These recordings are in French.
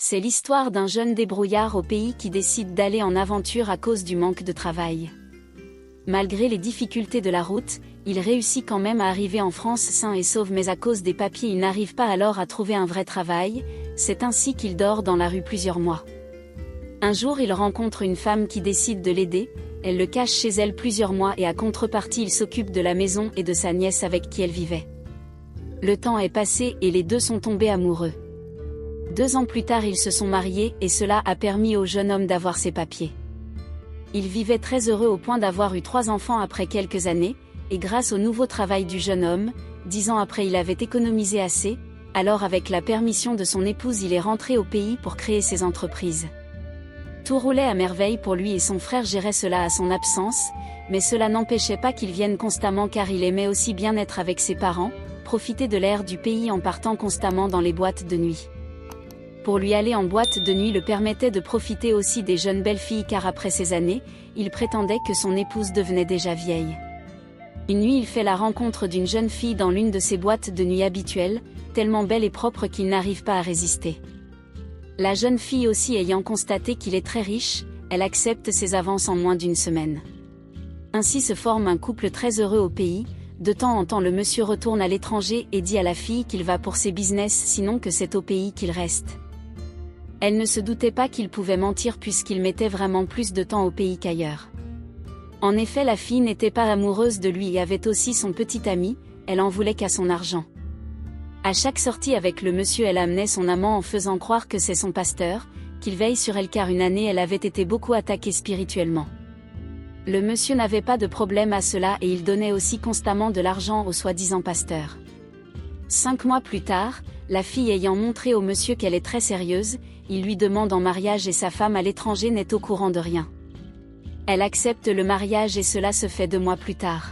C'est l'histoire d'un jeune débrouillard au pays qui décide d'aller en aventure à cause du manque de travail. Malgré les difficultés de la route, il réussit quand même à arriver en France sain et sauf, mais à cause des papiers il n'arrive pas alors à trouver un vrai travail. C'est ainsi qu'il dort dans la rue plusieurs mois. Un jour il rencontre une femme qui décide de l'aider, elle le cache chez elle plusieurs mois et à contrepartie il s'occupe de la maison et de sa nièce avec qui elle vivait. Le temps est passé et les deux sont tombés amoureux. 2 ans plus tard ils se sont mariés et cela a permis au jeune homme d'avoir ses papiers. Il vivait très heureux au point d'avoir eu 3 enfants après quelques années, et grâce au nouveau travail du jeune homme, 10 ans après il avait économisé assez, alors avec la permission de son épouse il est rentré au pays pour créer ses entreprises. Tout roulait à merveille pour lui et son frère gérait cela à son absence, mais cela n'empêchait pas qu'il vienne constamment car il aimait aussi bien être avec ses parents, profiter de l'air du pays en partant constamment dans les boîtes de nuit. Pour lui aller en boîte de nuit le permettait de profiter aussi des jeunes belles filles car après ces années, il prétendait que son épouse devenait déjà vieille. Une nuit il fait la rencontre d'une jeune fille dans l'une de ses boîtes de nuit habituelles, tellement belle et propre qu'il n'arrive pas à résister. La jeune fille aussi ayant constaté qu'il est très riche, elle accepte ses avances en moins d'1 semaine. Ainsi se forme un couple très heureux au pays. De temps en temps le monsieur retourne à l'étranger et dit à la fille qu'il va pour ses business sinon que c'est au pays qu'il reste. Elle ne se doutait pas qu'il pouvait mentir puisqu'il mettait vraiment plus de temps au pays qu'ailleurs. En effet la fille n'était pas amoureuse de lui et avait aussi son petit ami, elle en voulait qu'à son argent. À chaque sortie avec le monsieur elle amenait son amant en faisant croire que c'est son pasteur, qu'il veille sur elle car une année elle avait été beaucoup attaquée spirituellement. Le monsieur n'avait pas de problème à cela et il donnait aussi constamment de l'argent au soi-disant pasteur. 5 mois plus tard, la fille ayant montré au monsieur qu'elle est très sérieuse, il lui demande en mariage et sa femme à l'étranger n'est au courant de rien. Elle accepte le mariage et cela se fait 2 mois plus tard.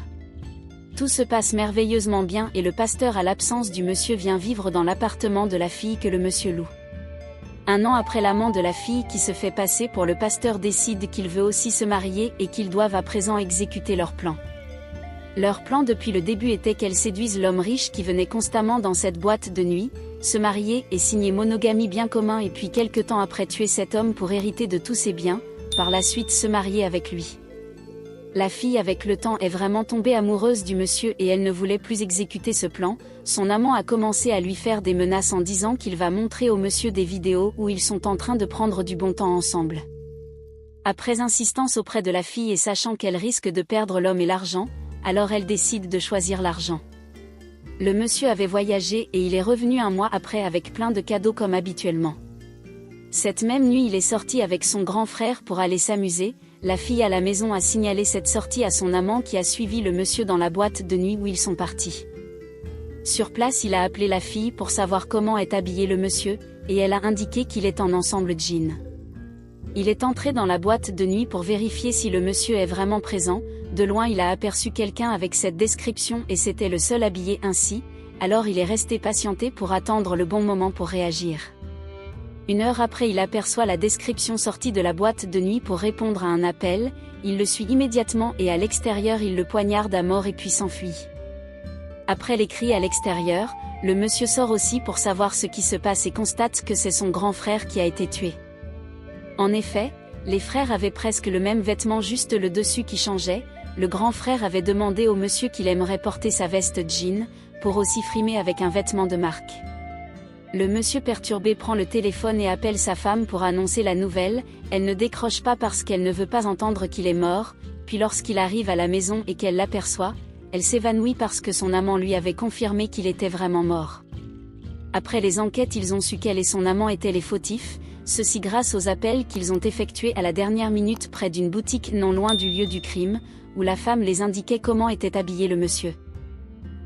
Tout se passe merveilleusement bien et le pasteur à l'absence du monsieur vient vivre dans l'appartement de la fille que le monsieur loue. 1 an après l'amant de la fille qui se fait passer pour le pasteur décide qu'il veut aussi se marier et qu'ils doivent à présent exécuter leur plan. Leur plan depuis le début était qu'elle séduise l'homme riche qui venait constamment dans cette boîte de nuit, se marier et signer monogamie bien commun et puis quelque temps après tuer cet homme pour hériter de tous ses biens, par la suite se marier avec lui. La fille avec le temps est vraiment tombée amoureuse du monsieur et elle ne voulait plus exécuter ce plan. Son amant a commencé à lui faire des menaces en disant qu'il va montrer au monsieur des vidéos où ils sont en train de prendre du bon temps ensemble. Après insistance auprès de la fille et sachant qu'elle risque de perdre l'homme et l'argent, alors elle décide de choisir l'argent. Le monsieur avait voyagé et il est revenu 1 mois après avec plein de cadeaux comme habituellement. Cette même nuit il est sorti avec son grand frère pour aller s'amuser. La fille à la maison a signalé cette sortie à son amant qui a suivi le monsieur dans la boîte de nuit où ils sont partis. Sur place il a appelé la fille pour savoir comment est habillé le monsieur, et elle a indiqué qu'il est en ensemble jean. Il est entré dans la boîte de nuit pour vérifier si le monsieur est vraiment présent. De loin il a aperçu quelqu'un avec cette description et c'était le seul habillé ainsi, alors il est resté patienté pour attendre le bon moment pour réagir. 1 heure après il aperçoit la description sortie de la boîte de nuit pour répondre à un appel, il le suit immédiatement et à l'extérieur il le poignarde à mort et puis s'enfuit. Après les cris à l'extérieur, le monsieur sort aussi pour savoir ce qui se passe et constate que c'est son grand frère qui a été tué. En effet, les frères avaient presque le même vêtement, juste le dessus qui changeait. Le grand frère avait demandé au monsieur qu'il aimerait porter sa veste jean, pour aussi frimer avec un vêtement de marque. Le monsieur perturbé prend le téléphone et appelle sa femme pour annoncer la nouvelle, elle ne décroche pas parce qu'elle ne veut pas entendre qu'il est mort, puis lorsqu'il arrive à la maison et qu'elle l'aperçoit, elle s'évanouit parce que son amant lui avait confirmé qu'il était vraiment mort. Après les enquêtes ils ont su qu'elle et son amant étaient les fautifs, ceci grâce aux appels qu'ils ont effectués à la dernière minute près d'une boutique non loin du lieu du crime, où la femme les indiquait comment était habillé le monsieur.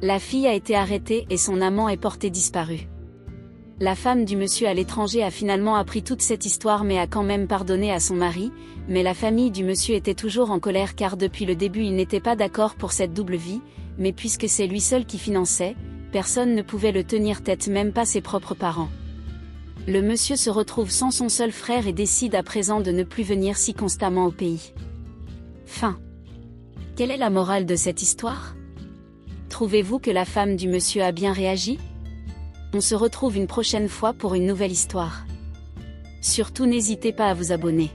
La fille a été arrêtée et son amant est porté disparu. La femme du monsieur à l'étranger a finalement appris toute cette histoire mais a quand même pardonné à son mari, mais la famille du monsieur était toujours en colère car depuis le début ils n'étaient pas d'accord pour cette double vie, mais puisque c'est lui seul qui finançait, personne ne pouvait le tenir tête, même pas ses propres parents. Le monsieur se retrouve sans son seul frère et décide à présent de ne plus venir si constamment au pays. Fin. Quelle est la morale de cette histoire? Trouvez-vous que la femme du monsieur a bien réagi? On se retrouve une prochaine fois pour une nouvelle histoire. Surtout n'hésitez pas à vous abonner.